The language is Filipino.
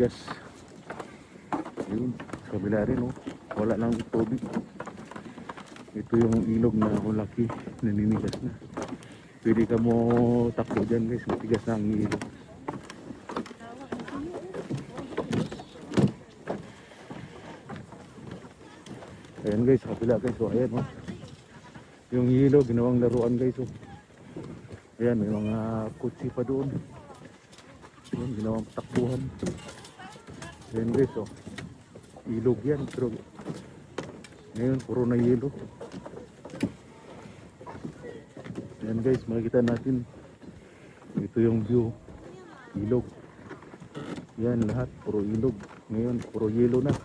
naninigas. Yun, sa kabila rin oh, wala lang tubig. Ito yung ilog na malaki, naninigas na. Pwede ka mo takbo dyan guys, matigas na ang ilog. Ayan guys, sa kabila guys, so ayan oh. Yung ilog, ginawang laruan guys oh. Ayan, may mga kutsi pa doon. Ayan, ginawang takbuhan. Ayan guys oh. Ilog yan, pero ngayon puro na yelo. Ayan guys, makikita natin. Ito yung view. Ilog. Yan lahat, puro ilog. Ngayon, puro yelo na.